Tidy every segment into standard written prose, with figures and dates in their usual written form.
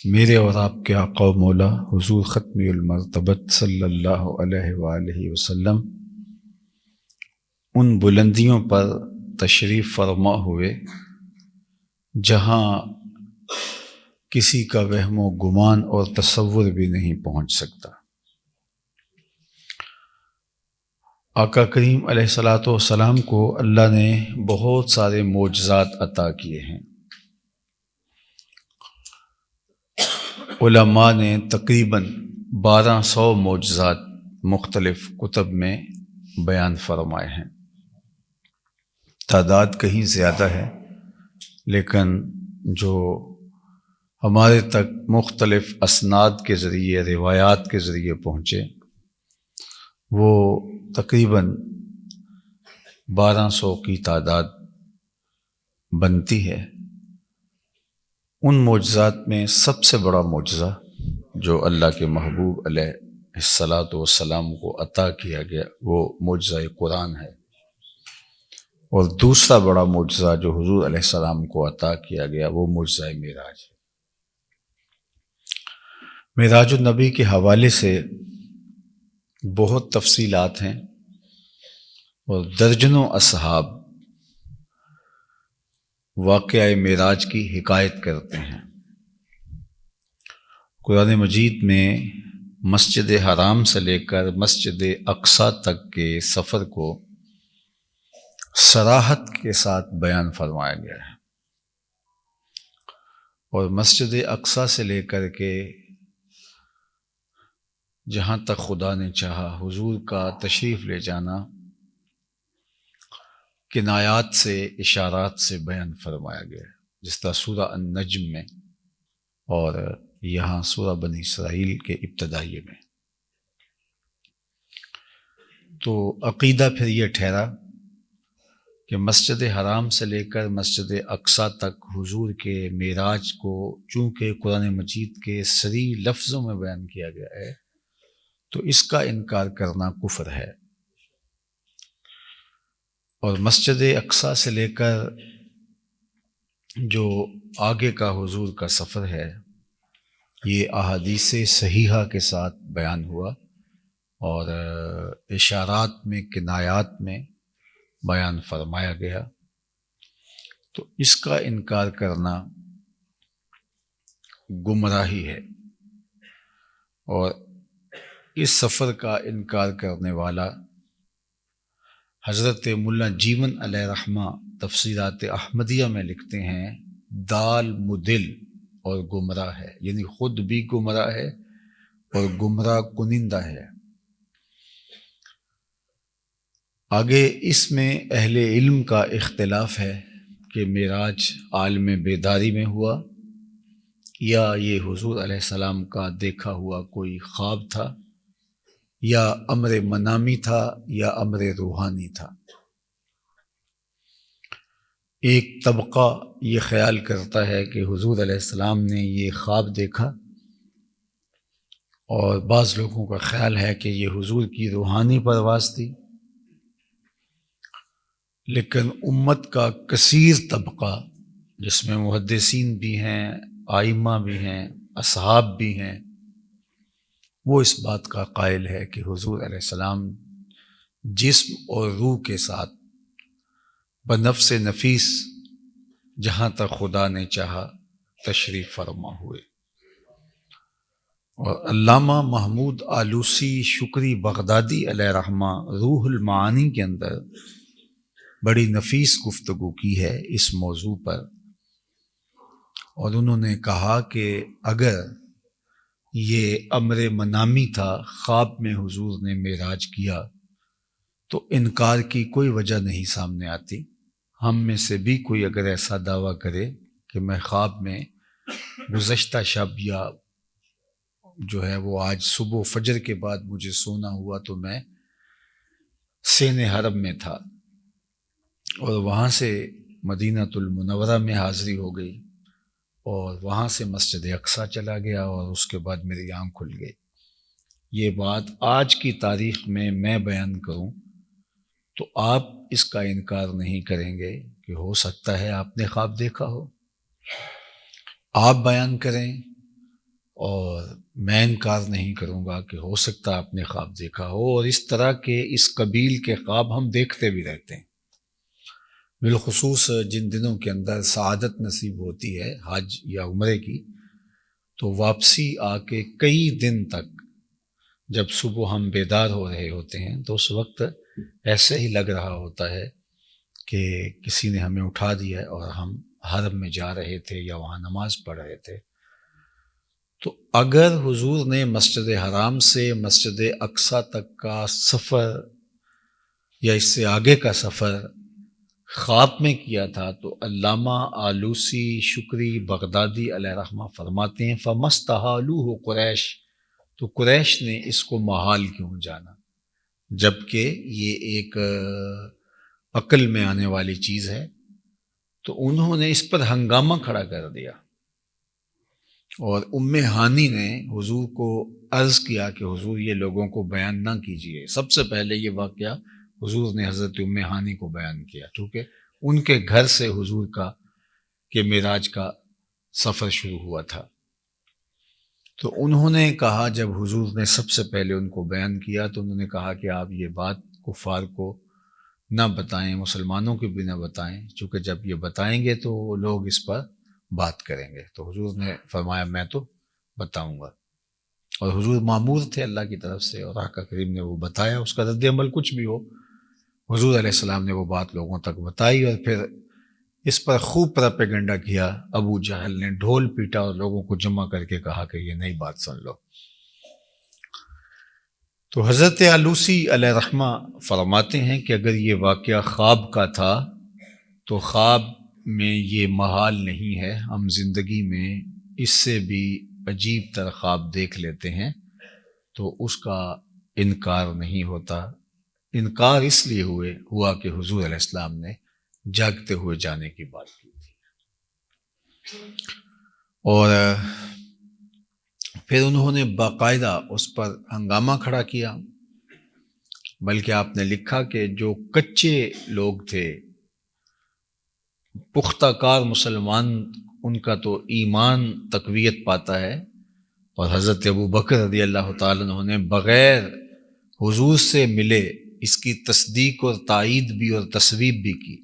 میرے اور آپ کے آقا و مولا حضور ختمی المرتبت صلی اللہ علیہ وآلہ وسلم ان بلندیوں پر تشریف فرما ہوئے جہاں کسی کا وہم و گمان اور تصور بھی نہیں پہنچ سکتا۔ آقا کریم علیہ الصلاۃ والسلام کو اللہ نے بہت سارے معجزات عطا کیے ہیں۔ علماء نے تقریباً 1200 معجزات مختلف کتب میں بیان فرمائے ہیں۔ تعداد کہیں زیادہ ہے، لیکن جو ہمارے تک مختلف اسناد کے ذریعے، روایات کے ذریعے پہنچے، وہ تقریباً 1200 کی تعداد بنتی ہے۔ ان معجزات میں سب سے بڑا معجزہ جو اللہ کے محبوب علیہ الصلاۃ والسلام کو عطا کیا گیا وہ معجزہ قرآن ہے، اور دوسرا بڑا معجزہ جو حضور علیہ السلام کو عطا کیا گیا وہ معجزہ معراج ہے۔ معراج النبی کے حوالے سے بہت تفصیلات ہیں، اور درجنوں اصحاب واقعہ معراج کی حکایت کرتے ہیں۔ قرآن مجید میں مسجد حرام سے لے کر مسجد اقصیٰ تک کے سفر کو صراحت کے ساتھ بیان فرمایا گیا ہے، اور مسجد اقصیٰ سے لے کر کے جہاں تک خدا نے چاہا حضور کا تشریف لے جانا کنایات سے، اشارات سے بیان فرمایا گیا ہے، جس طرح سورہ النجم میں اور یہاں سورہ بنی اسرائیل کے ابتدائیے میں۔ تو عقیدہ پھر یہ ٹھہرا کہ مسجد حرام سے لے کر مسجد اقصیٰ تک حضور کے معراج کو چونکہ قرآن مجید کے صریح لفظوں میں بیان کیا گیا ہے، تو اس کا انکار کرنا کفر ہے۔ اور مسجد اقصیٰ سے لے کر جو آگے کا حضور کا سفر ہے، یہ احادیث صحیحہ کے ساتھ بیان ہوا، اور اشارات میں، کنایات میں بیان فرمایا گیا۔ تو اس کا انکار کرنا گمراہی ہے، اور اس سفر کا انکار کرنے والا حضرت ملا جیون علیہ رحمہ تفسیرات احمدیہ میں لکھتے ہیں دال مدل اور گمراہ ہے، یعنی خود بھی گمراہ ہے اور گمراہ کنندہ ہے۔ آگے اس میں اہل علم کا اختلاف ہے کہ معراج عالم بیداری میں ہوا یا یہ حضور علیہ السلام کا دیکھا ہوا کوئی خواب تھا، یا امر منامی تھا، یا امر روحانی تھا۔ ایک طبقہ یہ خیال کرتا ہے کہ حضور علیہ السلام نے یہ خواب دیکھا، اور بعض لوگوں کا خیال ہے کہ یہ حضور کی روحانی پرواز تھی، لیکن امت کا کثیر طبقہ جس میں محدثین بھی ہیں، ائمہ بھی ہیں، اصحاب بھی ہیں، وہ اس بات کا قائل ہے کہ حضور علیہ السلام جسم اور روح کے ساتھ بنفس نفیس جہاں تک خدا نے چاہا تشریف فرما ہوئے۔ اور علامہ محمود آلوسی شکری بغدادی علیہ رحمہ روح المعانی کے اندر بڑی نفیس گفتگو کی ہے اس موضوع پر، اور انہوں نے کہا کہ اگر یہ امر منامی تھا، خواب میں حضور نے معراج کیا، تو انکار کی کوئی وجہ نہیں سامنے آتی۔ ہم میں سے بھی کوئی اگر ایسا دعویٰ کرے کہ میں خواب میں گزشتہ شب یا جو ہے وہ آج صبح فجر کے بعد مجھے سونا ہوا تو میں سین حرم میں تھا، اور وہاں سے مدینہ المنورہ میں حاضری ہو گئی، اور وہاں سے مسجد اقصیٰ چلا گیا، اور اس کے بعد میری آنکھ کھل گئی، یہ بات آج کی تاریخ میں بیان کروں تو آپ اس کا انکار نہیں کریں گے کہ ہو سکتا ہے آپ نے خواب دیکھا ہو۔ آپ بیان کریں اور میں انکار نہیں کروں گا کہ ہو سکتا آپ نے خواب دیکھا ہو، اور اس طرح کے اس قبیل کے خواب ہم دیکھتے بھی رہتے ہیں، بالخصوص جن دنوں کے اندر سعادت نصیب ہوتی ہے حج یا عمرے کی، تو واپسی آ کے کئی دن تک جب صبح ہم بیدار ہو رہے ہوتے ہیں تو اس وقت ایسے ہی لگ رہا ہوتا ہے کہ کسی نے ہمیں اٹھا دیا ہے اور ہم حرم میں جا رہے تھے یا وہاں نماز پڑھ رہے تھے۔ تو اگر حضور نے مسجد حرام سے مسجد اقصیٰ تک کا سفر یا اس سے آگے کا سفر خواب میں کیا تھا تو علامہ آلوسی شکری بغدادی علیہ رحمہ فرماتے ہیں فَمَسْتَحَالُوهُ قریش، تو قریش نے اس کو محال کیوں جانا، جبکہ یہ ایک عقل میں آنے والی چیز ہے۔ تو انہوں نے اس پر ہنگامہ کھڑا کر دیا، اور ہانی نے حضور کو عرض کیا کہ حضور یہ لوگوں کو بیان نہ کیجیے۔ سب سے پہلے یہ واقعہ حضور نے حضرت ہانی کو بیان کیا، کیونکہ ان کے گھر سے حضور کا کہ معراج کا سفر شروع ہوا تھا۔ تو انہوں نے کہا، جب حضور نے سب سے پہلے ان کو بیان کیا تو انہوں نے کہا کہ آپ یہ بات کفار کو نہ بتائیں، مسلمانوں کو بھی نہ بتائیں، چونکہ جب یہ بتائیں گے تو وہ لوگ اس پر بات کریں گے۔ تو حضور نے فرمایا میں تو بتاؤں گا، اور حضور مامور تھے اللہ کی طرف سے، اور آقا کریم نے وہ بتایا، اس کا رد عمل کچھ بھی ہو، حضور علیہ السلام نے وہ بات لوگوں تک بتائی، اور پھر اس پر خوب پراپیگنڈا کیا۔ ابو جہل نے ڈھول پیٹا اور لوگوں کو جمع کر کے کہا کہ یہ نئی بات سن لو۔ تو حضرت آلوسی علیہ رحمہ فرماتے ہیں کہ اگر یہ واقعہ خواب کا تھا تو خواب میں یہ محال نہیں ہے، ہم زندگی میں اس سے بھی عجیب تر خواب دیکھ لیتے ہیں، تو اس کا انکار نہیں ہوتا۔ انکار اس لیے ہوا کہ حضور علیہ السلام نے جاگتے ہوئے جانے کی بات کی تھی۔ اور پھر انہوں نے باقاعدہ اس پر ہنگامہ کھڑا کیا، بلکہ آپ نے لکھا کہ جو کچے لوگ تھے، پختہ کار مسلمان، ان کا تو ایمان تقویت پاتا ہے، اور حضرت ابو بکر رضی اللہ تعالیٰ عنہ نے بغیر حضور سے ملے اس کی تصدیق اور تائید بھی اور تصویب بھی کی۔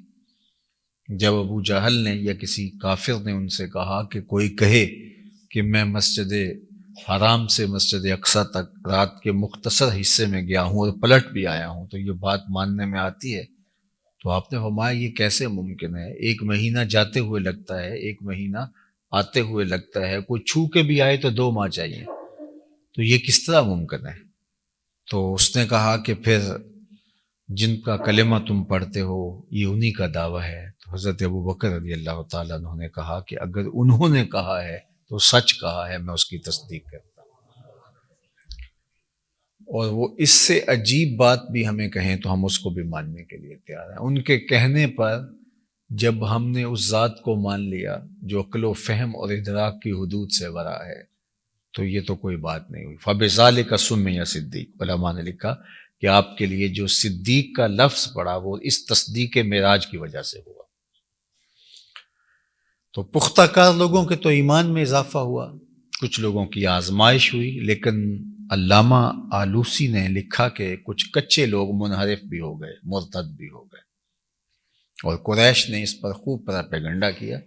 جب ابو جہل نے یا کسی کافر نے ان سے کہا کہ کوئی کہے کہ میں مسجد حرام سے مسجد اقصیٰ تک رات کے مختصر حصے میں گیا ہوں اور پلٹ بھی آیا ہوں، تو یہ بات ماننے میں آتی ہے؟ تو آپ نے فرمایا یہ کیسے ممکن ہے؟ 1 مہینہ جاتے ہوئے لگتا ہے، 1 مہینہ آتے ہوئے لگتا ہے، کوئی چھو کے بھی آئے تو 2 ماہ چاہیے، تو یہ کس طرح ممکن ہے؟ تو اس نے کہا کہ پھر جن کا کلمہ تم پڑھتے ہو یہ انہی کا دعویٰ ہے۔ تو حضرت ابو بکر رضی اللہ تعالیٰ عنہ نے کہا کہ اگر انہوں نے کہا ہے تو سچ کہا ہے، میں اس کی تصدیق کرتا ہوں۔ اور وہ اس سے عجیب بات بھی ہمیں کہیں تو ہم اس کو بھی ماننے کے لیے تیار ہیں۔ ان کے کہنے پر جب ہم نے اس ذات کو مان لیا جو عقل و فہم اور ادراک کی حدود سے ورا ہے، تو یہ تو کوئی بات نہیں ہوئی۔ فَبِذَلِكَ سُمِّيَ صدیق، علماء نے لکھا کہ آپ کے لیے جو صدیق کا لفظ پڑا وہ اس تصدیق معراج کی وجہ سے ہوا۔ تو پختہ کار لوگوں کے تو ایمان میں اضافہ ہوا، کچھ لوگوں کی آزمائش ہوئی، لیکن علامہ آلوسی نے لکھا کہ کچھ کچے لوگ منحرف بھی ہو گئے، مرتد بھی ہو گئے، اور قریش نے اس پر خوب پراپیگنڈا کیا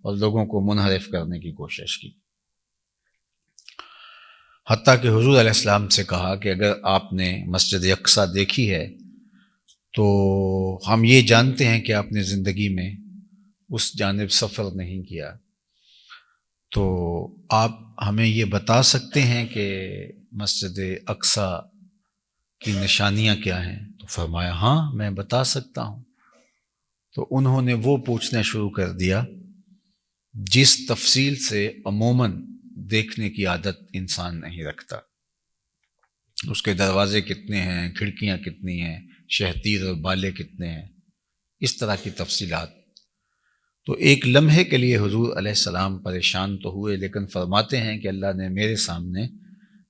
اور لوگوں کو منحرف کرنے کی کوشش کی، حتیٰ کہ حضور علیہ السلام سے کہا کہ اگر آپ نے مسجد اقصیٰ دیکھی ہے تو ہم یہ جانتے ہیں کہ آپ نے زندگی میں اس جانب سفر نہیں کیا، تو آپ ہمیں یہ بتا سکتے ہیں کہ مسجد اقصیٰ کی نشانیاں کیا ہیں؟ تو فرمایا ہاں میں بتا سکتا ہوں۔ تو انہوں نے وہ پوچھنا شروع کر دیا جس تفصیل سے عموماً دیکھنے کی عادت انسان نہیں رکھتا، اس کے دروازے کتنے ہیں، کھڑکیاں کتنی ہیں، شہتیر اور بالے کتنے ہیں، اس طرح کی تفصیلات۔ تو ایک لمحے کے لیے حضور علیہ السلام پریشان تو ہوئے، لیکن فرماتے ہیں کہ اللہ نے میرے سامنے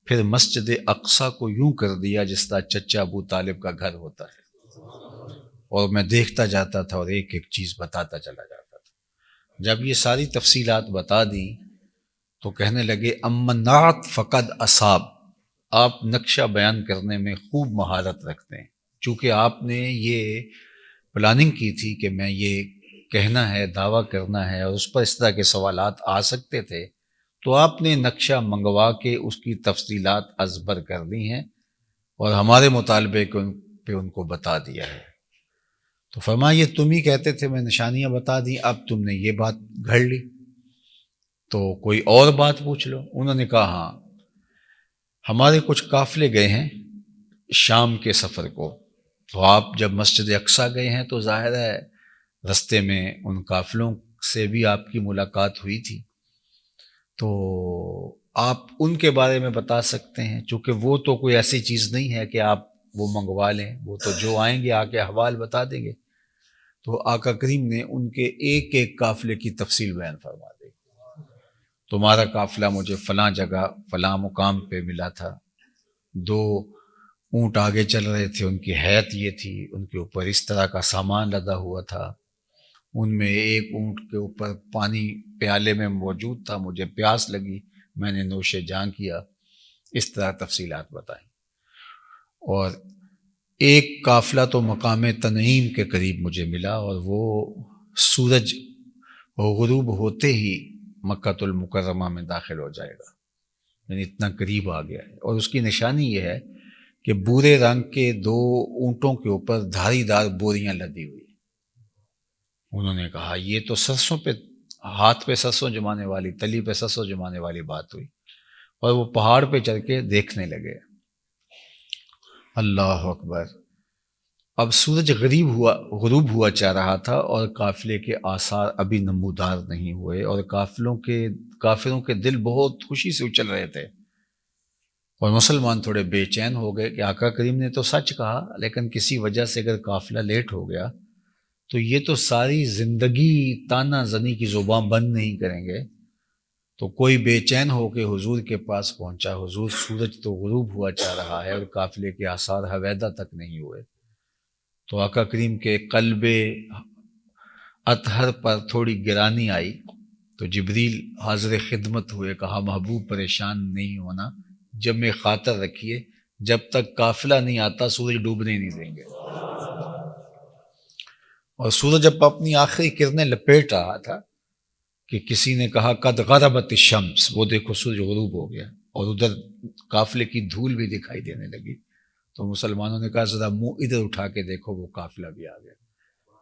پھر مسجد اقصیٰ کو یوں کر دیا جس طرح چچا ابو طالب کا گھر ہوتا ہے، اور میں دیکھتا جاتا تھا اور ایک ایک چیز بتاتا چلا جاتا تھا۔ جب یہ ساری تفصیلات بتا دیں تو کہنے لگے امنات فقد اصاب، آپ نقشہ بیان کرنے میں خوب مہارت رکھتے ہیں، چونکہ آپ نے یہ پلاننگ کی تھی کہ میں یہ کہنا ہے، دعویٰ کرنا ہے، اور اس پر اس طرح کے سوالات آ سکتے تھے، تو آپ نے نقشہ منگوا کے اس کی تفصیلات ازبر کر دی ہیں اور ہمارے مطالبے پہ ان کو بتا دیا ہے۔ تو فرمایا یہ تم ہی کہتے تھے، میں نشانیاں بتا دی، اب تم نے یہ بات گھڑ لی، تو کوئی اور بات پوچھ لو۔ انہوں نے کہا ہاں، ہمارے کچھ قافلے گئے ہیں شام کے سفر کو، تو آپ جب مسجد اقصیٰ گئے ہیں تو ظاہر ہے رستے میں ان قافلوں سے بھی آپ کی ملاقات ہوئی تھی، تو آپ ان کے بارے میں بتا سکتے ہیں، چونکہ وہ تو کوئی ایسی چیز نہیں ہے کہ آپ وہ منگوا لیں، وہ تو جو آئیں گے آ کے احوال بتا دیں گے۔ تو آقا کریم نے ان کے ایک ایک قافلے کی تفصیل بیان فرما دی۔ تمہارا قافلہ مجھے فلاں جگہ فلاں مقام پہ ملا تھا، 2 اونٹ آگے چل رہے تھے، ان کی حیت یہ تھی، ان کے اوپر اس طرح کا سامان لدا ہوا تھا، ان میں ایک اونٹ کے اوپر پانی پیالے میں موجود تھا، مجھے پیاس لگی، میں نے نوش جاں کیا، اس طرح تفصیلات بتائیں۔ اور ایک قافلہ تو مقام تنعیم کے قریب مجھے ملا، اور وہ سورج غروب ہوتے ہی مکۃ المکرمہ میں داخل ہو جائے گا، یعنی اتنا قریب آ گیا ہے، اور اس کی نشانی یہ ہے کہ بورے رنگ کے 2 اونٹوں کے اوپر دھاری دار بوریاں لدی ہوئی۔ انہوں نے کہا یہ تو سرسوں پہ، ہاتھ پہ سرسوں جمانے والی، تلی پہ سرسوں جمانے والی بات ہوئی، اور وہ پہاڑ پہ چڑھ کے دیکھنے لگے۔ اللہ اکبر! اب سورج غروب ہوا چاہ رہا تھا، اور قافلے کے آثار ابھی نمودار نہیں ہوئے، اور کافروں کے دل بہت خوشی سے اچل رہے تھے، اور مسلمان تھوڑے بے چین ہو گئے کہ آقا کریم نے تو سچ کہا، لیکن کسی وجہ سے اگر قافلہ لیٹ ہو گیا تو یہ تو ساری زندگی تانا زنی کی زبان بند نہیں کریں گے۔ تو کوئی بے چین ہو کے حضور کے پاس پہنچا، حضور سورج تو غروب ہوا چاہ رہا ہے اور قافلے کے آثار حویدہ تک نہیں ہوئے۔ تو آقا کریم کے قلب اطہر پر تھوڑی گرانی آئی، تو جبریل حاضر خدمت ہوئے، کہا محبوب پریشان نہیں ہونا، جب میں خاطر رکھیے، جب تک قافلہ نہیں آتا سورج ڈوبنے نہیں دیں گے۔ اور سورج جب اپنی آخری کرنیں لپیٹ رہا تھا کہ کسی نے کہا قد غربت الشمس، وہ دیکھو سورج غروب ہو گیا، اور ادھر قافلے کی دھول بھی دکھائی دینے لگی، تو مسلمانوں نے کہا ذرا منہ ادھر اٹھا کے دیکھو، وہ قافلہ بھی آ گیا۔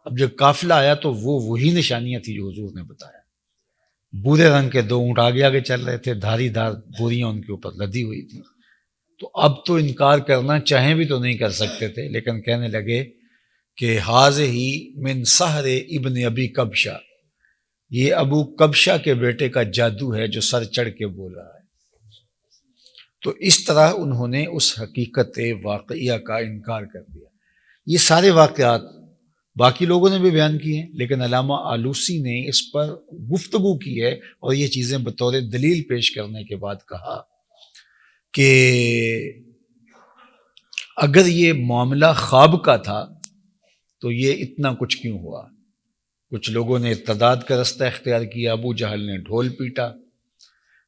اب جب قافلہ آیا تو وہی نشانیاں تھی جو حضور نے بتایا، بورے رنگ کے 2 اونٹ آگے آگے چل رہے تھے، دھاری دار بوریاں ان کے اوپر لدی ہوئی تھی۔ تو اب تو انکار کرنا چاہیں بھی تو نہیں کر سکتے تھے، لیکن کہنے لگے کہ حاضہ من سحر ابن ابی کبشہ، یہ ابو کبشہ کے بیٹے کا جادو ہے جو سر چڑھ کے بول رہا ہے۔ تو اس طرح انہوں نے اس حقیقت واقعیہ کا انکار کر دیا۔ یہ سارے واقعات باقی لوگوں نے بھی بیان کیے ہیں، لیکن علامہ آلوسی نے اس پر گفتگو کی ہے، اور یہ چیزیں بطور دلیل پیش کرنے کے بعد کہا کہ اگر یہ معاملہ خواب کا تھا تو یہ اتنا کچھ کیوں ہوا؟ کچھ لوگوں نے ارتداد کا رستہ اختیار کیا، ابو جہل نے ڈھول پیٹا،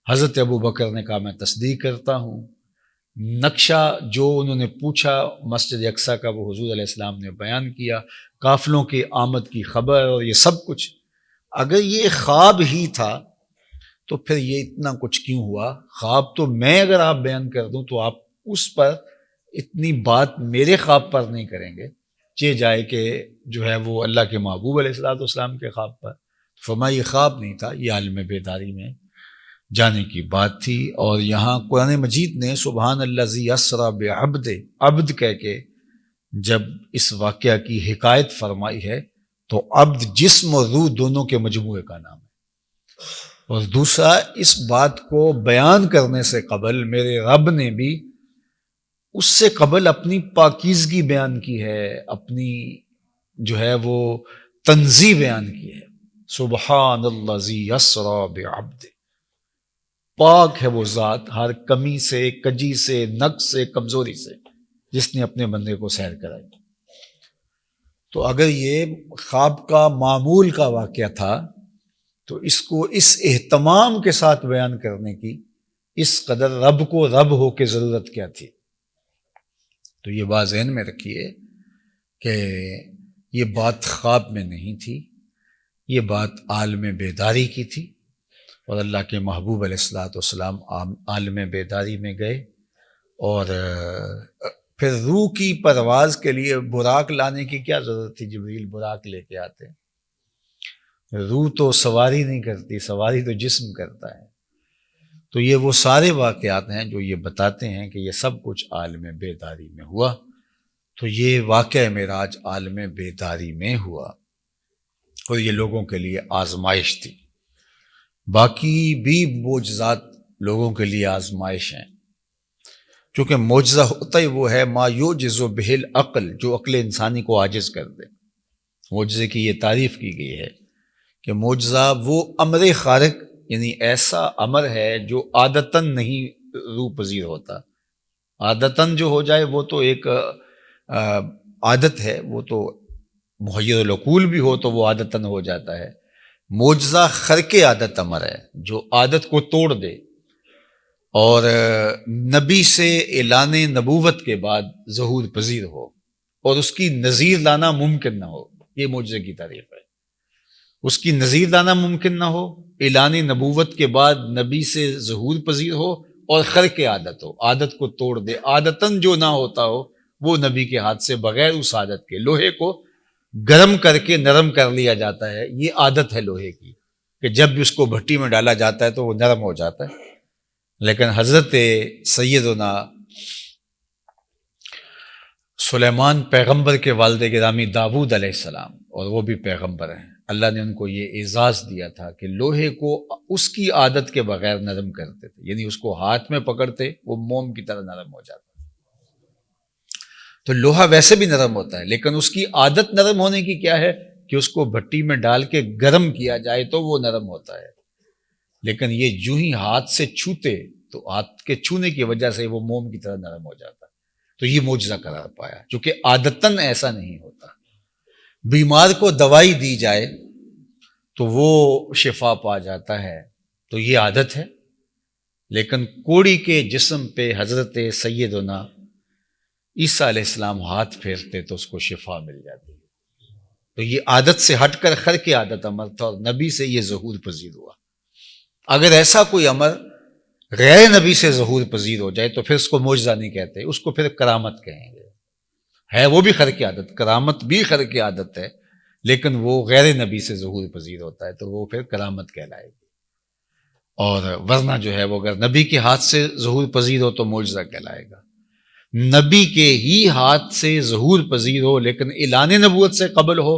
حضرت ابو بکر نے کہا میں تصدیق کرتا ہوں، نقشہ جو انہوں نے پوچھا مسجد اقصیٰ کا وہ حضور علیہ السلام نے بیان کیا، قافلوں کی آمد کی خبر، اور یہ سب کچھ اگر یہ خواب ہی تھا تو پھر یہ اتنا کچھ کیوں ہوا؟ خواب تو میں اگر آپ بیان کر دوں تو آپ اس پر اتنی بات میرے خواب پر نہیں کریں گے، چہ جائے کہ جو ہے وہ اللہ کے محبوب علیہ السلام کے خواب پر۔ فرمایا یہ خواب نہیں تھا، یہ عالم بیداری میں جانے کی بات تھی۔ اور یہاں قرآن مجید نے سبحان الذی اسریٰ بعبدہ، عبد کہہ کے جب اس واقعہ کی حکایت فرمائی ہے تو عبد جسم اور روح دونوں کے مجموعے کا نام ہے۔ اور دوسرا، اس بات کو بیان کرنے سے قبل میرے رب نے بھی اس سے قبل اپنی پاکیزگی بیان کی ہے، اپنی جو ہے وہ تنزیہ بیان کی ہے۔ سبحان الذی اسریٰ بعبدہ، پاک ہے وہ ذات ہر کمی سے، کجی سے، نقص سے، کمزوری سے، جس نے اپنے بندے کو سیر کرائی۔ تو اگر یہ خواب کا معمول کا واقعہ تھا تو اس کو اس اہتمام کے ساتھ بیان کرنے کی اس قدر رب کو رب ہو کے ضرورت کیا تھی؟ تو یہ بات ذہن میں رکھیے کہ یہ بات خواب میں نہیں تھی، یہ بات عالم بیداری کی تھی، اور اللہ کے محبوب علیہ الصلوۃ والسلام عالم بیداری میں گئے، اور پھر روح کی پرواز کے لیے براق لانے کی کیا ضرورت تھی؟ جبریل براق لے کے آتے، روح تو سواری نہیں کرتی، سواری تو جسم کرتا ہے۔ تو یہ وہ سارے واقعات ہیں جو یہ بتاتے ہیں کہ یہ سب کچھ عالم بیداری میں ہوا۔ تو یہ واقعہ معراج عالم بیداری میں ہوا، اور یہ لوگوں کے لیے آزمائش تھی۔ باقی بھی معجزات لوگوں کے لیے آزمائش ہیں، چونکہ معجزہ ہوتا ہی وہ ہے ما یعجز بہ العقل، جو عقل انسانی کو عاجز کر دے۔ معجزے کی یہ تعریف کی گئی ہے کہ معجزہ وہ امر خارق، یعنی ایسا امر ہے جو عادتاً نہیں روح پذیر ہوتا۔ عادتاً جو ہو جائے وہ تو ایک عادت ہے، وہ تو محیر العقول بھی ہو تو وہ عادتاً ہو جاتا ہے۔ معجزہ خرق عادت امر ہے جو عادت کو توڑ دے، اور نبی سے اعلان نبوت کے بعد ظہور پذیر ہو اور اس کی نظیر لانا ممکن نہ ہو۔ یہ معجزے کی تعریف ہے، اس کی نظیر لانا ممکن نہ ہو، اعلان نبوت کے بعد نبی سے ظہور پذیر ہو، اور خرق عادت ہو، عادت کو توڑ دے۔ عادتاً جو نہ ہوتا ہو وہ نبی کے ہاتھ سے بغیر اس عادت کے، لوہے کو گرم کر کے نرم کر لیا جاتا ہے، یہ عادت ہے لوہے کی کہ جب بھی اس کو بھٹی میں ڈالا جاتا ہے تو وہ نرم ہو جاتا ہے۔ لیکن حضرت سیدنا سلیمان پیغمبر کے والد گرامی داود علیہ السلام، اور وہ بھی پیغمبر ہیں، اللہ نے ان کو یہ اعزاز دیا تھا کہ لوہے کو اس کی عادت کے بغیر نرم کرتے تھے، یعنی اس کو ہاتھ میں پکڑتے وہ موم کی طرح نرم ہو جاتا۔ تو لوہا ویسے بھی نرم ہوتا ہے، لیکن اس کی عادت نرم ہونے کی کیا ہے کہ اس کو بھٹی میں ڈال کے گرم کیا جائے تو وہ نرم ہوتا ہے۔ لیکن یہ جو ہی ہاتھ سے چھوتے تو ہاتھ کے چھونے کی وجہ سے وہ موم کی طرح نرم ہو جاتا ہے۔ تو یہ معجزہ قرار پایا، چونکہ عادتاً ایسا نہیں ہوتا۔ بیمار کو دوائی دی جائے تو وہ شفا پا جاتا ہے، تو یہ عادت ہے۔ لیکن کوڑی کے جسم پہ حضرت سیدنا عیسیٰ علیہ السلام ہاتھ پھیرتے تو اس کو شفا مل جاتی ہے۔ تو یہ عادت سے ہٹ کر خرق عادت امر تھا، اور نبی سے یہ ظہور پذیر ہوا۔ اگر ایسا کوئی امر غیر نبی سے ظہور پذیر ہو جائے تو پھر اس کو معجزہ نہیں کہتے، اس کو پھر کرامت کہیں گے۔ ہے وہ بھی خرق عادت، کرامت بھی خرق عادت ہے، لیکن وہ غیر نبی سے ظہور پذیر ہوتا ہے تو وہ پھر کرامت کہلائے گی۔ اور ورنہ جو ہے وہ اگر نبی کے ہاتھ سے ظہور پذیر ہو تو معجزہ کہلائے گا۔ نبی کے ہی ہاتھ سے ظہور پذیر ہو لیکن اعلان نبوت سے قبل ہو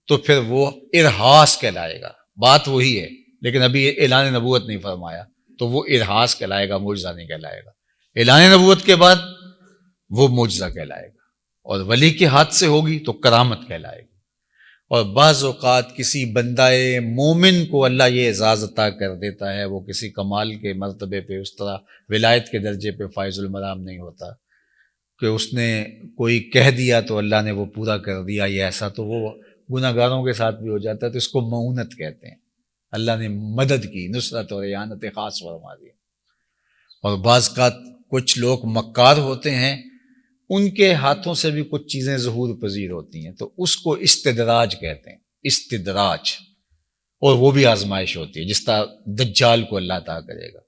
تو پھر وہ ارہاس کہلائے گا۔ بات وہی ہے، لیکن ابھی اعلان نبوت نہیں فرمایا تو وہ ارہاس کہلائے گا، معجزہ نہیں کہلائے گا۔ اعلان نبوت کے بعد وہ معجزہ کہلائے گا، اور ولی کے ہاتھ سے ہوگی تو کرامت کہلائے گی۔ اور بعض اوقات کسی بندہ مومن کو اللہ یہ اعزاز عطا کر دیتا ہے، وہ کسی کمال کے مرتبے پہ اس طرح ولایت کے درجے پہ فائز المرام نہیں ہوتا کہ اس نے کوئی کہہ دیا تو اللہ نے وہ پورا کر دیا، یا ایسا تو وہ گناہ گاروں کے ساتھ بھی ہو جاتا ہے، تو اس کو معونت کہتے ہیں۔ اللہ نے مدد کی، نصرت اور اعانت خاص فرما دی۔ اور بعض کا کچھ لوگ مکار ہوتے ہیں، ان کے ہاتھوں سے بھی کچھ چیزیں ظہور پذیر ہوتی ہیں، تو اس کو استدراج کہتے ہیں، استدراج، اور وہ بھی آزمائش ہوتی ہے، جس طرح دجال کو اللہ تعالیٰ کرے گا۔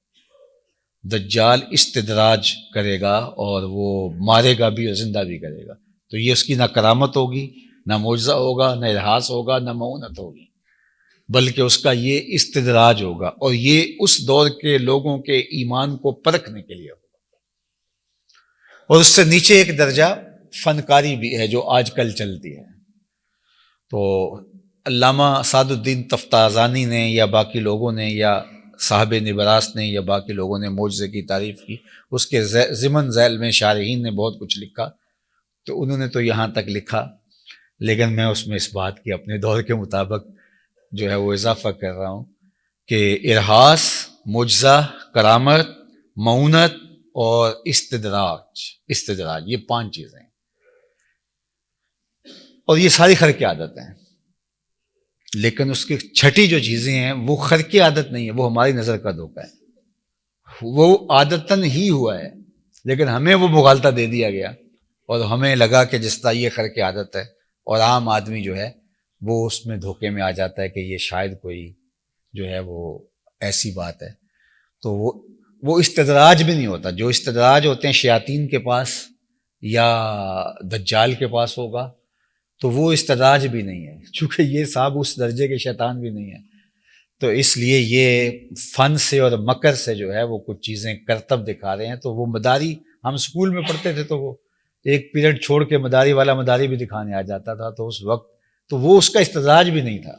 دجال استدراج کرے گا اور وہ مارے گا بھی اور زندہ بھی کرے گا، تو یہ اس کی نہ کرامت ہوگی، نہ معجزہ ہوگا، نہ ارہاس ہوگا، نہ معونت ہوگی، بلکہ اس کا یہ استدراج ہوگا، اور یہ اس دور کے لوگوں کے ایمان کو پرکھنے کے لیے ہوگا۔ اور اس سے نیچے ایک درجہ فنکاری بھی ہے جو آج کل چلتی ہے۔ تو علامہ سعد الدین تفتازانی نے یا باقی لوگوں نے یا صاحب نبراس نے یا باقی لوگوں نے معجزے کی تعریف کی، اس کے ضمن ذیل میں شارحین نے بہت کچھ لکھا، تو انہوں نے تو یہاں تک لکھا، لیکن میں اس میں اس بات کی اپنے دور کے مطابق جو ہے وہ اضافہ کر رہا ہوں کہ ارہاس، معجزہ، کرامت، معونت اور استدراج یہ 5 چیزیں ہیں، اور یہ ساری خرق عادت ہیں۔ لیکن اس کی چھٹی جو چیزیں ہیں وہ خرقی عادت نہیں ہے، وہ ہماری نظر کا دھوکہ ہے، وہ عادتاً ہی ہوا ہے لیکن ہمیں وہ مغالطہ دے دیا گیا اور ہمیں لگا کہ جس طرح یہ خرقی عادت ہے، اور عام آدمی جو ہے وہ اس میں دھوکے میں آ جاتا ہے کہ یہ شاید کوئی جو ہے وہ ایسی بات ہے۔ تو وہ استدراج بھی نہیں ہوتا، جو استدراج ہوتے ہیں شیاطین کے پاس یا دجال کے پاس ہوگا، تو وہ استدراج بھی نہیں ہے، چونکہ یہ صاحب اس درجے کے شیطان بھی نہیں ہے۔ تو اس لیے یہ فن سے اور مکر سے جو ہے وہ کچھ چیزیں کرتب دکھا رہے ہیں۔ تو وہ مداری ہم اسکول میں پڑھتے تھے تو وہ ایک پیریڈ چھوڑ کے مداری والا مداری بھی دکھانے آ جاتا تھا، تو اس وقت تو وہ اس کا استدراج بھی نہیں تھا،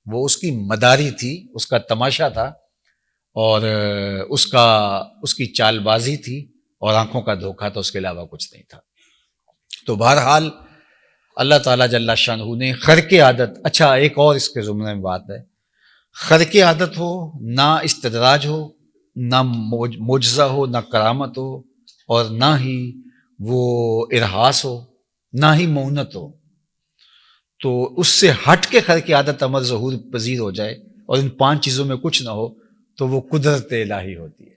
وہ اس کی مداری تھی، اس کا تماشا تھا، اور اس کی چال بازی تھی اور آنکھوں کا دھوکہ تھا، اس کے علاوہ کچھ نہیں تھا۔ تو بہرحال اللہ تعالیٰ جل شانہ نے خرق عادت، اچھا ایک اور اس کے زمرے میں بات ہے، خرق عادت ہو، نہ استدراج ہو، نہ معجزہ ہو، نہ کرامت ہو، اور نہ ہی وہ ارہاس ہو، نہ ہی مونت ہو، تو اس سے ہٹ کے خرق عادت امر ظہور پذیر ہو جائے اور ان 5 چیزوں میں کچھ نہ ہو تو وہ قدرت الہی ہوتی ہے،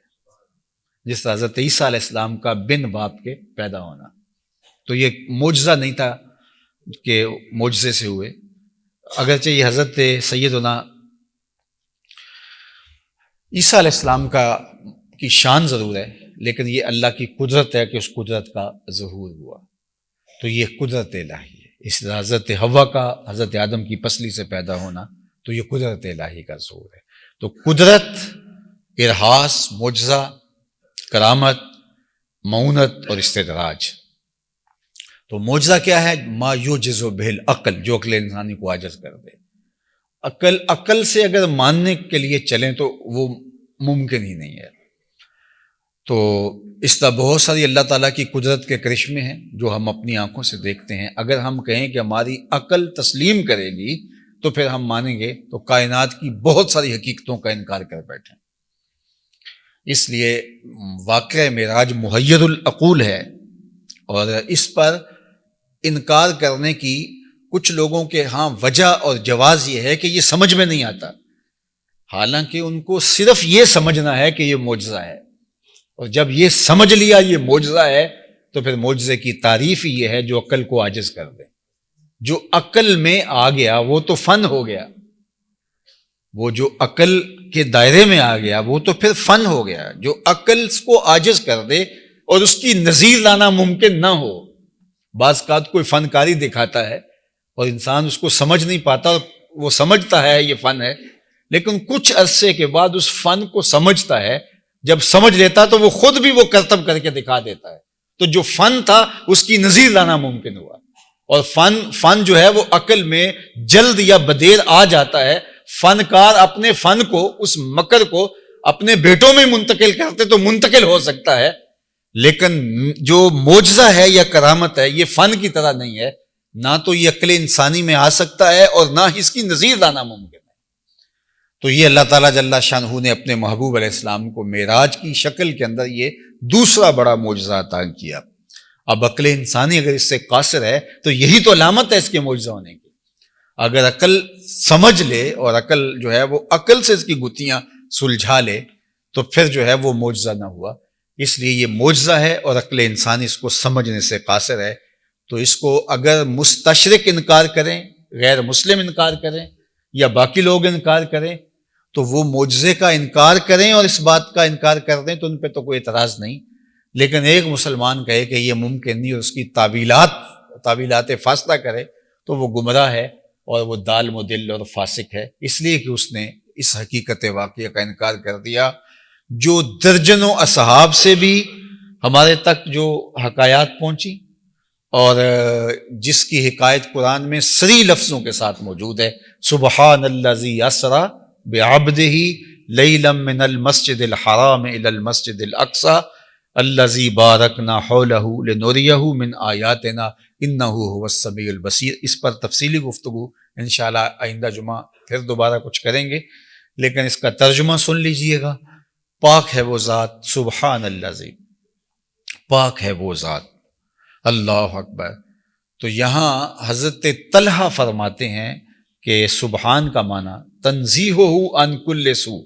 جس طرح حضرت عیسیٰ علیہ السلام کا بن باپ کے پیدا ہونا، تو یہ معجزہ نہیں تھا کہ معجزے سے ہوئے، اگرچہ یہ حضرت سیدنا عیسیٰ علیہ السلام کی شان ضرور ہے، لیکن یہ اللہ کی قدرت ہے کہ اس قدرت کا ظہور ہوا، تو یہ قدرت الہی ہے۔ اس حضرت حوا کا حضرت آدم کی پسلی سے پیدا ہونا، تو یہ قدرت الہی کا ظہور ہے۔ تو قدرت، ارہاس، معجزہ، کرامت، معونت اور استدراج۔ تو معجزہ کیا ہے؟ ما یعجز بہ العقل، جو عقل انسانی کو عاجز کر دے۔ عقل سے اگر ماننے کے لیے چلیں تو وہ ممکن ہی نہیں ہے۔ تو اس طرح بہت ساری اللہ تعالیٰ کی قدرت کے کرشمے ہیں جو ہم اپنی آنکھوں سے دیکھتے ہیں، اگر ہم کہیں کہ ہماری عقل تسلیم کرے گی تو پھر ہم مانیں گے تو کائنات کی بہت ساری حقیقتوں کا انکار کر بیٹھیں۔ اس لیے واقعہ معراج محیر العقول ہے، اور اس پر انکار کرنے کی کچھ لوگوں کے ہاں وجہ اور جواز یہ ہے کہ یہ سمجھ میں نہیں آتا، حالانکہ ان کو صرف یہ سمجھنا ہے کہ یہ معجزہ ہے، اور جب یہ سمجھ لیا یہ معجزہ ہے تو پھر معجزے کی تعریف ہی یہ ہے جو عقل کو عاجز کر دے۔ جو عقل میں آ گیا وہ تو فن ہو گیا، وہ جو عقل کے دائرے میں آ گیا وہ تو پھر فن ہو گیا۔ جو عقل کو عاجز کر دے اور اس کی نظیر لانا ممکن نہ ہو، بعض اوقات کوئی فنکاری دکھاتا ہے اور انسان اس کو سمجھ نہیں پاتا، وہ سمجھتا ہے یہ فن ہے، لیکن کچھ عرصے کے بعد اس فن کو سمجھتا ہے، جب سمجھ لیتا تو وہ خود بھی وہ کرتب کر کے دکھا دیتا ہے، تو جو فن تھا اس کی نظیر لانا ممکن ہوا۔ اور فن جو ہے وہ عقل میں جلد یا بدیر آ جاتا ہے، فنکار اپنے فن کو، اس مکر کو اپنے بیٹوں میں منتقل کرتے تو منتقل ہو سکتا ہے، لیکن جو معجزہ ہے یا کرامت ہے یہ فن کی طرح نہیں ہے، نہ تو یہ عقل انسانی میں آ سکتا ہے اور نہ ہی اس کی نظیر لانا ممکن ہے۔ تو یہ اللہ تعالیٰ جل شانہ نے اپنے محبوب علیہ السلام کو معراج کی شکل کے اندر یہ دوسرا بڑا معجزہ عطا کیا۔ اب عقل انسانی اگر اس سے قاصر ہے تو یہی تو علامت ہے اس کے معجزہ ہونے کی۔ اگر عقل سمجھ لے اور عقل جو ہے وہ عقل سے اس کی گتھیاں سلجھا لے تو پھر جو ہے وہ معجزہ نہ ہوا۔ اس لیے یہ معجزہ ہے اور عقل انسانی اس کو سمجھنے سے قاصر ہے، تو اس کو اگر مستشرق انکار کریں، غیر مسلم انکار کریں یا باقی لوگ انکار کریں تو وہ معجزے کا انکار کریں اور اس بات کا انکار کر دیں تو ان پہ تو کوئی اعتراض نہیں، لیکن ایک مسلمان کہے کہ یہ ممکن نہیں اور اس کی تعویلات فاصلہ کرے تو وہ گمراہ ہے اور وہ دال مدل اور فاسق ہے، اس لیے کہ اس نے اس حقیقت واقعہ کا انکار کر دیا جو درجنوں اصحاب سے بھی ہمارے تک جو حکایات پہنچی، اور جس کی حکایت قرآن میں صریح لفظوں کے ساتھ موجود ہے، سبحان الذی اسری بعبدہ لیلا من المسجد الحرام الی المسجد الاقصی الذی بارکنا حولہ لنریہ من آیاتنا انہ هو السمیع البصیر۔ اس پر تفصیلی گفتگو انشاءاللہ آئندہ جمعہ پھر دوبارہ کچھ کریں گے، لیکن اس کا ترجمہ سن لیجئے گا۔ پاک ہے وہ ذات، سبحان الذی، پاک ہے وہ ذات، اللہ اکبر۔ تو یہاں حضرت طلحہ فرماتے ہیں کہ سبحان کا معنی تنزیہہ عن کل سوء،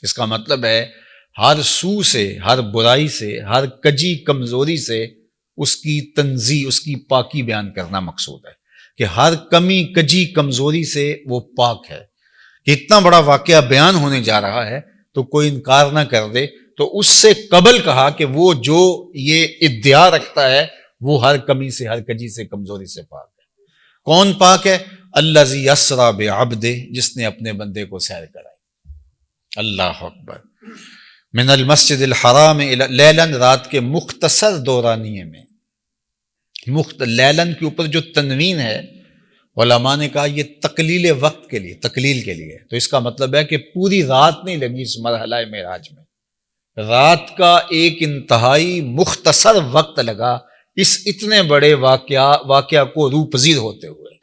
اس کا مطلب ہے ہر سو سے، ہر برائی سے، ہر کجی کمزوری سے اس کی تنزیہ، اس کی پاکی بیان کرنا مقصود ہے، کہ ہر کمی کجی کمزوری سے وہ پاک ہے، کہ اتنا بڑا واقعہ بیان ہونے جا رہا ہے تو کوئی انکار نہ کر دے۔ تو اس سے قبل کہا کہ وہ جو یہ ادعا رکھتا ہے وہ ہر کمی سے، ہر کجی سے، کمزوری سے پاک ہے۔ کون پاک ہے؟ الذی اسری بعبدہ، جس نے اپنے بندے کو سیر کرائی۔ اللہ اکبر۔ من المسجد الحرام لیلن، رات کے مختصر دورانیے میں، لیلن کے اوپر جو تنوین ہے علماء نے کہا یہ تقلیل وقت کے لیے، تقلیل کے لیے، تو اس کا مطلب ہے کہ پوری رات نہیں لگی اس مرحلہ معراج میں، رات کا ایک انتہائی مختصر وقت لگا اس اتنے بڑے واقعہ کو روح پذیر ہوتے ہوئے۔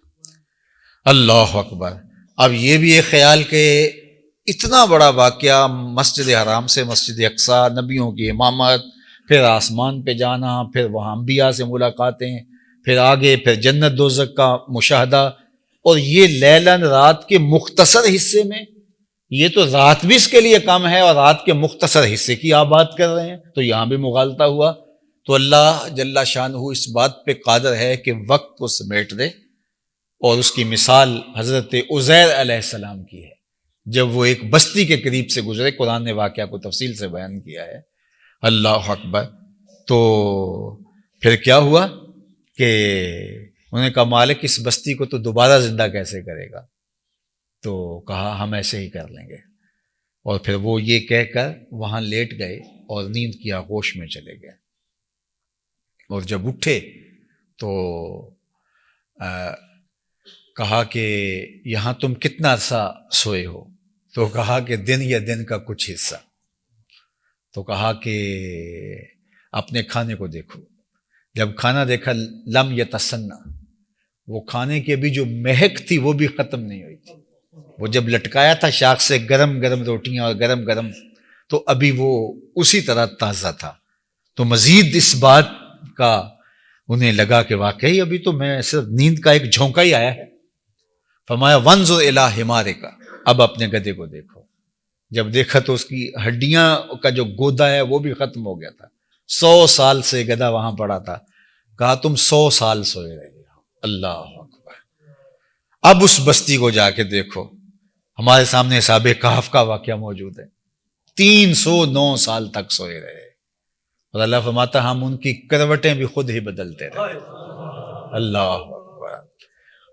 اللہ اکبر۔ اب یہ بھی ایک خیال کہ اتنا بڑا واقعہ، مسجد حرام سے مسجد اقصیٰ، نبیوں کی امامت، پھر آسمان پہ جانا، پھر وہاں انبیاء سے ملاقاتیں، پھر آگے پھر جنت دوزخ کا مشاہدہ، اور یہ لیلن، رات کے مختصر حصے میں، یہ تو رات بھی اس کے لیے کم ہے اور رات کے مختصر حصے کی آپ بات کر رہے ہیں، تو یہاں بھی مغالطہ ہوا۔ تو اللہ جل شانہ اس بات پہ قادر ہے کہ وقت کو سمیٹ دے، اور اس کی مثال حضرت عزیر علیہ السلام کی ہے، جب وہ ایک بستی کے قریب سے گزرے، قرآن نے واقعہ کو تفصیل سے بیان کیا ہے۔ اللہ اکبر۔ تو پھر کیا ہوا کہ انہوں نے کہا مالک اس بستی کو تو دوبارہ زندہ کیسے کرے گا؟ تو کہا ہم ایسے ہی کر لیں گے، اور پھر وہ یہ کہہ کر وہاں لیٹ گئے اور نیند کی آغوش میں چلے گئے، اور جب اٹھے تو کہا کہ یہاں تم کتنا عرصہ سوئے ہو؟ تو کہا کہ دن یا دن کا کچھ حصہ۔ تو کہا کہ اپنے کھانے کو دیکھو، جب کھانا دیکھا لم یتسنہ، وہ کھانے کی ابھی جو مہک تھی وہ بھی ختم نہیں ہوئی تھی، وہ جب لٹکایا تھا شاخ سے گرم گرم روٹیاں اور گرم گرم، تو ابھی وہ اسی طرح تازہ تھا۔ تو مزید اس بات کا انہیں لگا کہ واقعی ابھی تو میں صرف نیند کا ایک جھونکا ہی آیا ہے۔ فرمایا وانظر الی حمارک، اب اپنے گدھے کو دیکھو۔ جب دیکھا تو اس کی ہڈیاں کا جو گودا ہے وہ بھی ختم ہو گیا تھا، 100 سال سے گدھا وہاں پڑا تھا۔ کہا تم 100 سال سوئے رہے ہو۔ اللہ اکبر۔ اب اس بستی کو جا کے دیکھو، ہمارے سامنے اصحاب کہف کا واقعہ موجود ہے، 309 سال تک سوئے رہے، اور اللہ فرماتا ہم ان کی کروٹیں بھی خود ہی بدلتے رہے۔ اللہ اکبر۔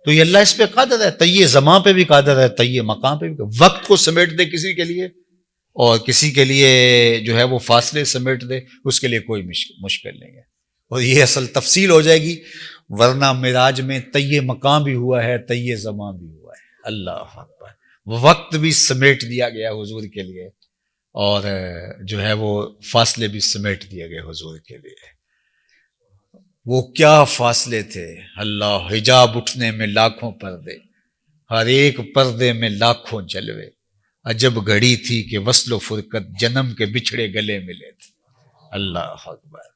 تو یہ اللہ اس پہ قادر ہے، طی زمان پہ بھی قادر ہے، طی مقام پہ بھی، وقت کو سمیٹ دے کسی کے لیے، اور کسی کے لیے جو ہے وہ فاصلے سمیٹ دے، اس کے لیے کوئی مشکل نہیں ہے۔ اور یہ اصل تفصیل ہو جائے گی، ورنہ معراج میں طی مقام بھی ہوا ہے، طی زمان بھی ہوا ہے۔ اللہ اکبر۔ وقت بھی سمیٹ دیا گیا حضور کے لیے، اور جو ہے وہ فاصلے بھی سمیٹ دیے گئے حضور کے لیے۔ وہ کیا فاصلے تھے! اللہ، حجاب اٹھنے میں لاکھوں پردے، ہر ایک پردے میں لاکھوں جلوے، عجب گھڑی تھی کہ وصل و فرقت جنم کے بچھڑے گلے ملے تھے۔ اللہ اکبر۔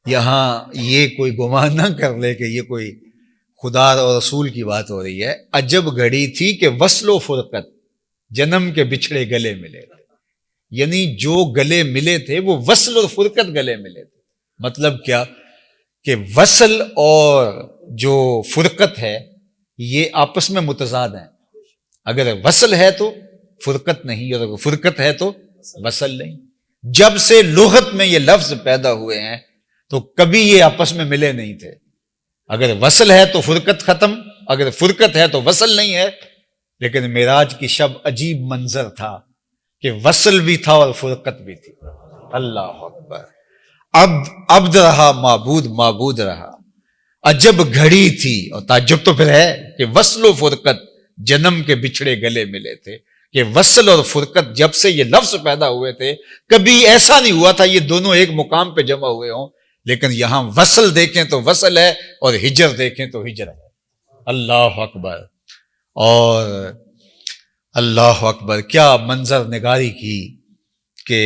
یہاں یہ کوئی گمان نہ کر لے کہ یہ کوئی خدا اور رسول کی بات ہو رہی ہے، عجب گھڑی تھی کہ وصل و فرقت جنم کے بچھڑے گلے ملے تھے، یعنی جو گلے ملے تھے وہ وصل اور فرقت گلے ملے تھے۔ مطلب کیا کہ وصل اور جو فرقت ہے یہ آپس میں متضاد ہیں، اگر وصل ہے تو فرقت نہیں، اور اگر فرقت ہے تو وصل نہیں۔ جب سے لغت میں یہ لفظ پیدا ہوئے ہیں تو کبھی یہ آپس میں ملے نہیں تھے، اگر وصل ہے تو فرقت ختم، اگر فرقت ہے تو وصل نہیں ہے۔ لیکن معراج کی شب عجیب منظر تھا کہ وصل بھی تھا اور فرقت بھی تھی۔ اللہ اکبر۔ عبد رہا معبود، معبود رہا، عجب گھڑی تھی، اور تعجب تو پھر ہے کہ وصل و فرقت جنم کے بچھڑے گلے ملے تھے، کہ وصل اور فرقت جب سے یہ لفظ پیدا ہوئے تھے کبھی ایسا نہیں ہوا تھا یہ دونوں ایک مقام پہ جمع ہوئے ہوں، لیکن یہاں وصل دیکھیں تو وصل ہے اور ہجر دیکھیں تو ہجر ہے۔ اللہ اکبر۔ اور اللہ اکبر، کیا منظر نگاری کی کہ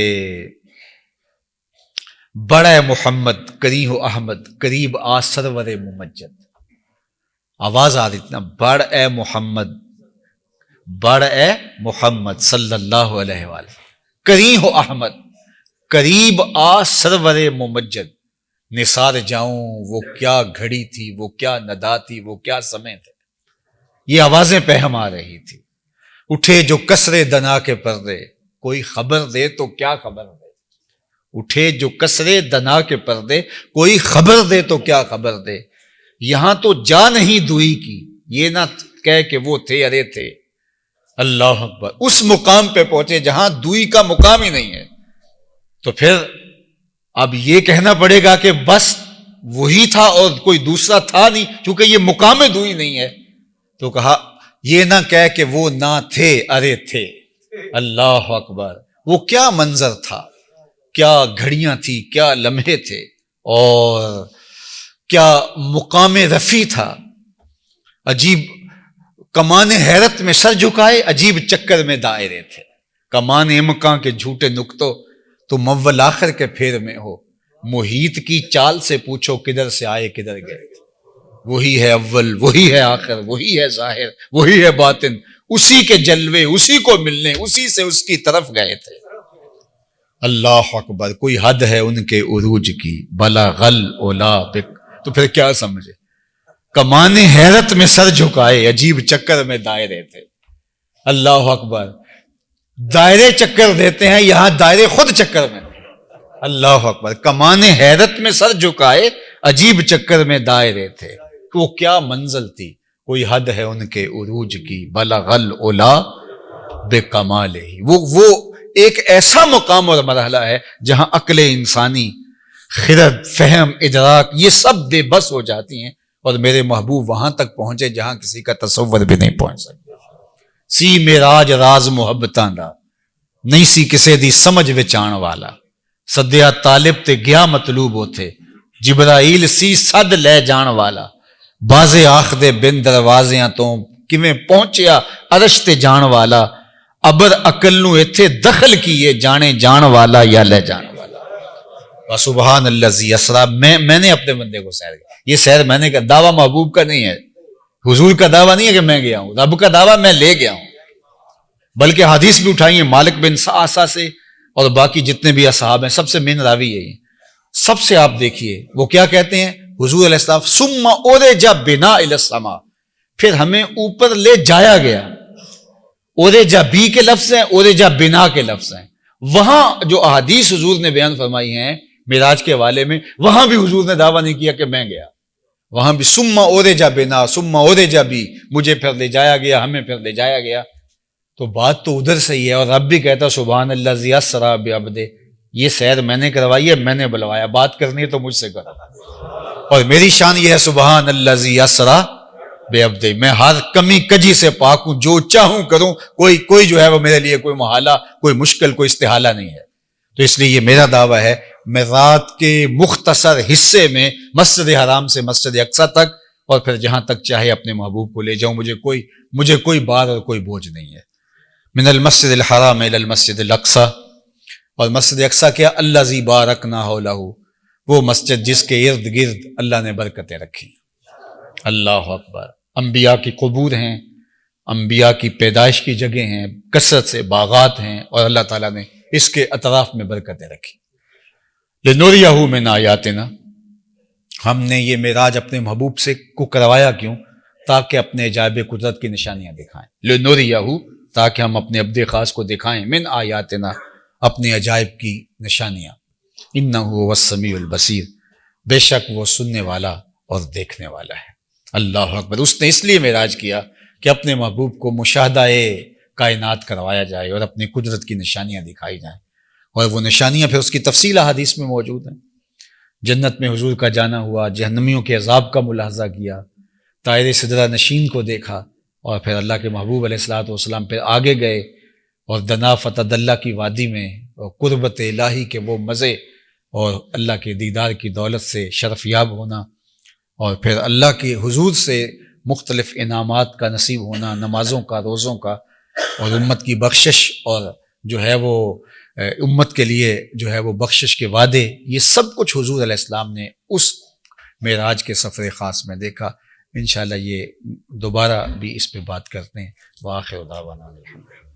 بڑے محمد کریہ احمد قریب آ سرور ممجد، آواز آ رہی تھی نا، بڑ اے محمد بڑھ اے محمد صلی اللہ علیہ وآلہ، کریں ہو احمد، قریب آ سرور ممجد، نثار جاؤں وہ کیا گھڑی تھی، وہ کیا ندا تھی، وہ کیا سمے تھے۔ یہ آوازیں پہم آ رہی تھی، اٹھے جو کسرے دنا کے پردے، کوئی خبر دے تو کیا خبر دے، اٹھے جو کسرے دنا کے پردے، کوئی خبر دے تو کیا خبر دے، یہاں تو جا نہیں دوئی کی، یہ نہ کہہ کہ وہ تھے ارے تھے۔ اللہ اکبر، اس مقام پہ پہنچے جہاں دوئی کا مقام ہی نہیں ہے، تو پھر اب یہ کہنا پڑے گا کہ بس وہی تھا اور کوئی دوسرا تھا نہیں، چونکہ یہ مقام دوئی نہیں ہے، تو کہا یہ نہ کہہ کہ وہ نہ تھے ارے تھے۔ اللہ اکبر، وہ کیا منظر تھا، کیا گھڑیاں تھی، کیا لمحے تھے، اور کیا مقام رفیع تھا۔ عجیب کمان حیرت میں سر جھکائے، عجیب چکر میں دائرے تھے، کمان امکاں کے جھوٹے نکتوں، تم اول آخر کے پھیر میں ہو، محیط کی چال سے پوچھو کدھر سے آئے کدھر گئے۔ وہی ہے اول، وہی ہے آخر، وہی ہے ظاہر، وہی ہے باطن، اسی کے جلوے، اسی کو ملنے، اسی سے اس کی طرف گئے تھے۔ اللہ اکبر، کوئی حد ہے ان کے عروج کی، بلا غل اولا بک، تو پھر کیا سمجھے، کمان حیرت میں سر جھکائے، عجیب چکر میں دائرے تھے۔ اللہ اکبر، دائرے چکر دیتے ہیں، یہاں دائرے خود چکر میں۔ اللہ اکبر، کمان حیرت میں سر جھکائے، عجیب چکر میں دائرے تھے، وہ کیا منزل تھی، کوئی حد ہے ان کے عروج کی، بلغ العلا بے کمال ہی، وہ ایک ایسا مقام اور مرحلہ ہے جہاں عقل انسانی، خرد، فہم، ادراک، یہ سب بے بس ہو جاتی ہیں، اور میرے محبوب وہاں تک پہنچے جہاں کسی کا تصور بھی نہیں پہنچ سکتا۔ سی میراج راز محبتاں دا، نہیں سی کسے دی سمجھ وچان والا، سدیا طالب تے گیا مطلوب ہوتے، جبرائیل سی صد لے جان والا، بازے آخ دے بن دروازیاں تو کیویں پہنچیا عرش تے جان والا، ابر عقل نو ایتھے دخل کیے، جانے جان والا یا لے جان والا۔ سبحان الذی اسریٰ، میں نے اپنے بندے کو سیر کیا، یہ سیر میں نے کہا، دعویٰ محبوب کا نہیں ہے، حضور کا دعویٰ نہیں ہے کہ میں گیا ہوں، رب کا دعویٰ میں لے گیا ہوں، بلکہ حدیث بھی اٹھائی ہیں مالک بن سعصع سے، اور باقی جتنے بھی اصحاب ہیں سب سے مین راوی یہی، سب سے آپ دیکھیے وہ کیا کہتے ہیں، حضور علیہ السلام ثم اورج بنا الی السماء، پھر ہمیں اوپر لے جایا گیا، اورج بی کے لفظ ہیں، اورج بنا کے لفظ ہیں، وہاں جو احادیث حضور نے بیان فرمائی ہیں معراج کے حوالے میں، وہاں بھی حضور نے دعویٰ نہیں کیا کہ میں گیا، وہاں بھی ثم اورج بنا، ثم اورج بی، مجھے پھر لے جایا گیا، ہمیں پھر لے جایا گیا، تو بات تو ادھر سے ہی ہے، اور رب بھی کہتا سبحان الذی اسریٰ بعبدہ، یہ سیر میں نے کروائی ہے، میں نے بلوایا، بات کرنی ہے تو مجھ سے کرو، اور میری شان یہ ہے سبحان الذی اسریٰ بعبدہ، میں ہر کمی کجی سے پاک ہوں، جو چاہوں کروں، کوئی جو ہے وہ میرے لیے کوئی محالہ، کوئی مشکل، کوئی استحالہ نہیں ہے۔ تو اس لیے یہ میرا دعویٰ ہے، میں رات کے مختصر حصے میں مسجد حرام سے مسجد اقصیٰ تک، اور پھر جہاں تک چاہے اپنے محبوب کو لے جاؤں، مجھے کوئی بار اور کوئی بوجھ نہیں ہے۔ من المسجد الحرام الی المسجد الاقصیٰ، اور مسجد اقصیٰ کیا، الذی بارکنا حولہ، وہ مسجد جس کے ارد گرد اللہ نے برکتیں رکھی۔ اللہ اکبر، انبیاء کی قبور ہیں، انبیاء کی پیدائش کی جگہ ہیں، کثرت سے باغات ہیں، اور اللہ تعالیٰ نے اس کے اطراف میں برکتیں رکھی۔ لنوریہ من آیاتنا، ہم نے یہ معراج اپنے محبوب سے کو کروایا کیوں؟ تاکہ اپنے عجائب قدرت کی نشانیاں دکھائیں، لنوریہ، تاکہ ہم اپنے عبد خاص کو دکھائیں، من آیاتنا، اپنے عجائب کی نشانیاں، انہ هو السمیع البصیر، بے شک وہ سننے والا اور دیکھنے والا ہے۔ اللہ اکبر، اس نے اس لیے معراج کیا کہ اپنے محبوب کو مشاہدہ کائنات کروایا جائے اور اپنی قدرت کی نشانیاں دکھائی جائیں، اور وہ نشانیاں پھر اس کی تفصیل حدیث میں موجود ہیں۔ جنت میں حضور کا جانا ہوا، جہنمیوں کے عذاب کا ملاحظہ کیا، طائر سدرہ نشین کو دیکھا، اور پھر اللہ کے محبوب علیہ الصلوۃ والسلام پھر آگے گئے، اور دنا فتح اللہ کی وادی میں، اور قربت الہی کے وہ مزے، اور اللہ کے دیدار کی دولت سے شرف یاب ہونا، اور پھر اللہ کے حضور سے مختلف انعامات کا نصیب ہونا، نمازوں کا، روزوں کا، اور امت کی بخشش، اور جو ہے وہ امت کے لیے جو ہے وہ بخشش کے وعدے، یہ سب کچھ حضور علیہ السلام نے اس معراج کے سفر خاص میں دیکھا۔ انشاءاللہ یہ دوبارہ بھی اس پہ بات کرتے ہیں. وآخر دعوانا الحمدللہ.